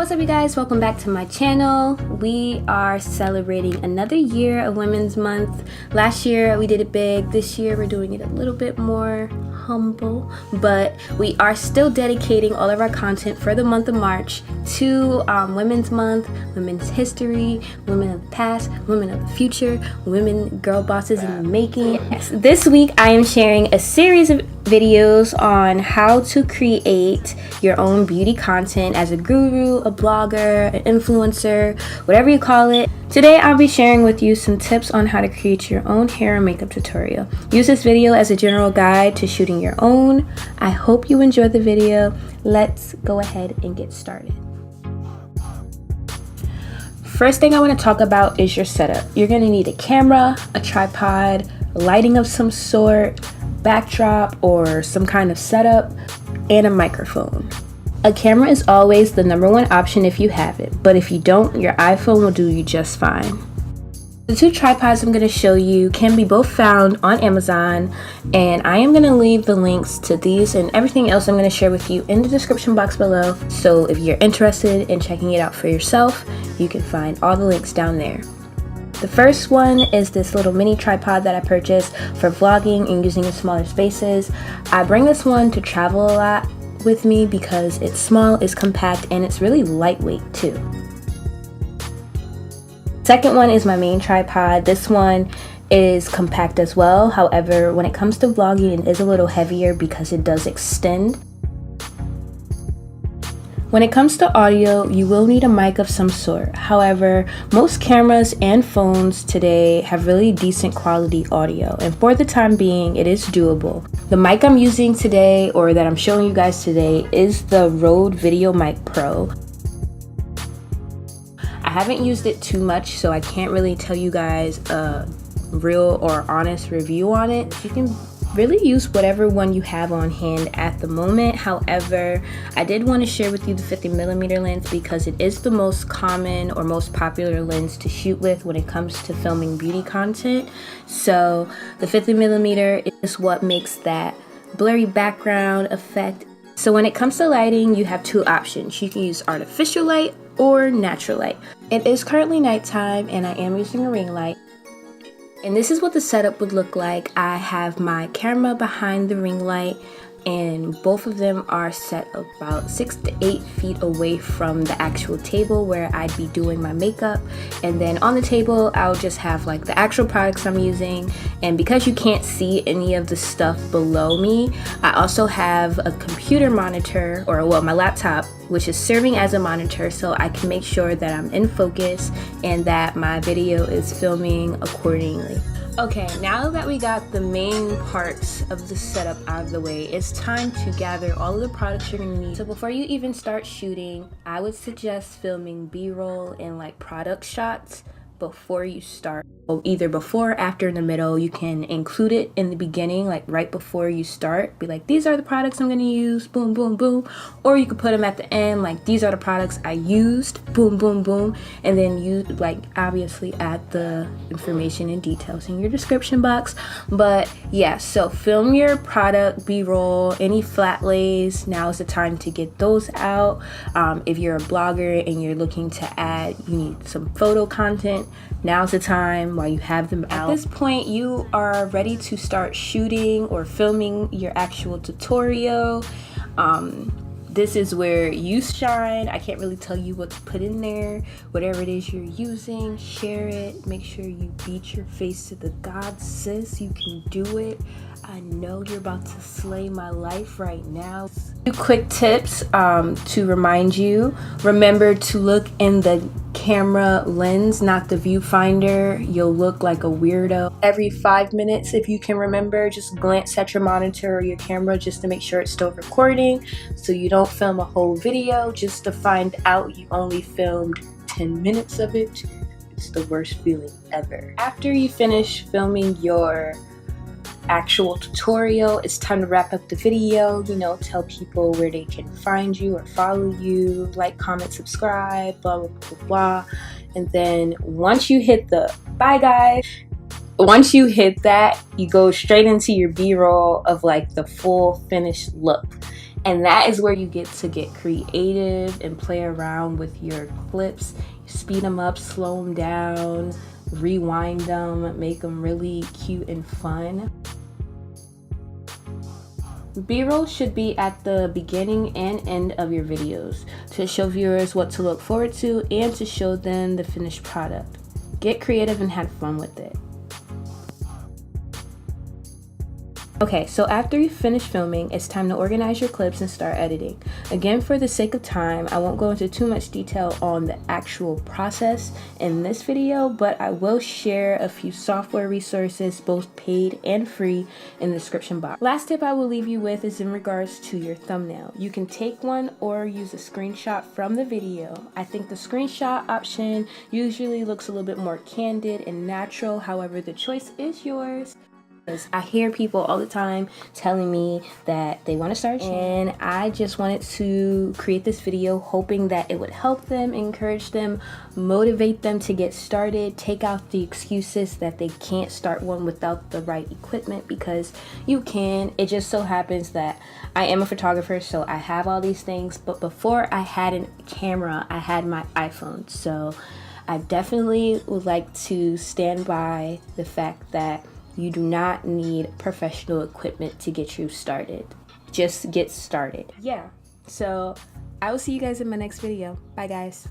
What's up, you guys? Welcome back to my channel. We are celebrating another year of Women's Month. Last year we did it big. This year we're doing it a little bit more humble, but we are still dedicating all of our content for the month of March to Women's Month, Women's History, Women of the Past, Women of the Future, Women Girl Bosses in the Making. Yes. This week I am sharing a series of videos on how to create your own beauty content as a guru, a blogger, an influencer, whatever you call it. Today I'll be sharing with you some tips on how to create your own hair and makeup tutorial. Use this video as a general guide to shooting your own. I hope you enjoy the video. Let's go ahead and get started. First thing I want to talk about is your setup. You're going to need a camera, a tripod, lighting of some sort, backdrop or some kind of setup, and a microphone. A camera is always the #1 option if you have it, but if you don't, your iPhone will do you just fine. The two tripods I'm going to show you can be both found on Amazon, and I am going to leave the links to these and everything else I'm going to share with you in the description box below. So if you're interested in checking it out for yourself, you can find all the links down there. The first one is this little mini tripod that I purchased for vlogging and using in smaller spaces. I bring this one to travel a lot with me because it's small, it's compact, and it's really lightweight too. Second one is my main tripod. This one is compact as well. However, when it comes to vlogging, it is a little heavier because it does extend. When it comes to audio, you will need a mic of some sort. However, most cameras and phones today have really decent quality audio, and for the time being, it is doable. The mic I'm using today, or that I'm showing you guys today, is the Rode VideoMic Pro. I haven't used it too much, so I can't really tell you guys a real or honest review on it. You can really use whatever one you have on hand at the moment. However, I did want to share with you the 50mm lens because it is the most common or most popular lens to shoot with when it comes to filming beauty content. So the 50mm is what makes that blurry background effect. So when it comes to lighting, you have two options. You can use artificial light or natural light. It is currently nighttime and I am using a ring light. And this is what the setup would look like. I have my camera behind the ring light, and both of them are set about 6 to 8 feet away from the actual table where I'd be doing my makeup. And then on the table, I'll just have like the actual products I'm using. And because you can't see any of the stuff below me, I also have a computer monitor, or well, my laptop, which is serving as a monitor so I can make sure that I'm in focus and that my video is filming accordingly. Okay, now that we got the main parts of the setup out of the way, it's time to gather all of the products you're gonna need. So before you even start shooting, I would suggest filming B-roll and like product shots before you start. So either before, after, in the middle. You can include it in the beginning, like right before you start. Be like, these are the products I'm gonna use, boom, boom, boom. Or you could put them at the end, like these are the products I used, boom, boom, boom. And then you like obviously add the information and details in your description box. But yeah, so film your product B-roll, any flat lays, now is the time to get those out. If you're a blogger and you're looking to add, you need some photo content, now's the time while you have them out. At this point, you are ready to start shooting or filming your actual tutorial. This is where you shine. I can't really tell you what to put in there. Whatever it is you're using, share it. Make sure you beat your face to the gods, sis. You can do it. I know you're about to slay my life right now. Two quick tips to remind you. Remember to look in the camera lens, not the viewfinder. You'll look like a weirdo. Every 5 minutes, if you can remember, just glance at your monitor or your camera just to make sure it's still recording, so you don't film a whole video just to find out you only filmed 10 minutes of it. It's the worst feeling ever. After you finish filming your actual tutorial, it's time to wrap up the video. You know, tell people where they can find you or follow you, like, comment, subscribe, blah blah blah blah. And then once you hit the bye guys, once you hit that, you go straight into your B-roll of like the full finished look. And that is where you get to get creative and play around with your clips. Speed them up, slow them down, rewind them, make them really cute and fun. B-roll should be at the beginning and end of your videos to show viewers what to look forward to and to show them the finished product. Get creative and have fun with it. Okay, so after you finish filming, it's time to organize your clips and start editing. Again, for the sake of time, I won't go into too much detail on the actual process in this video, but I will share a few software resources, both paid and free, in the description box. Last tip I will leave you with is in regards to your thumbnail. You can take one or use a screenshot from the video. I think the screenshot option usually looks a little bit more candid and natural, however, the choice is yours. I hear people all the time telling me that they want to start, and I just wanted to create this video hoping that it would help them, encourage them, motivate them to get started, take out the excuses that they can't start one without the right equipment, because you can. It just so happens that I am a photographer, so I have all these things, but before I had a camera, I had my iPhone. So I definitely would like to stand by the fact that you do not need professional equipment to get you started. Just get started. Yeah, so I will see you guys in my next video. Bye, guys.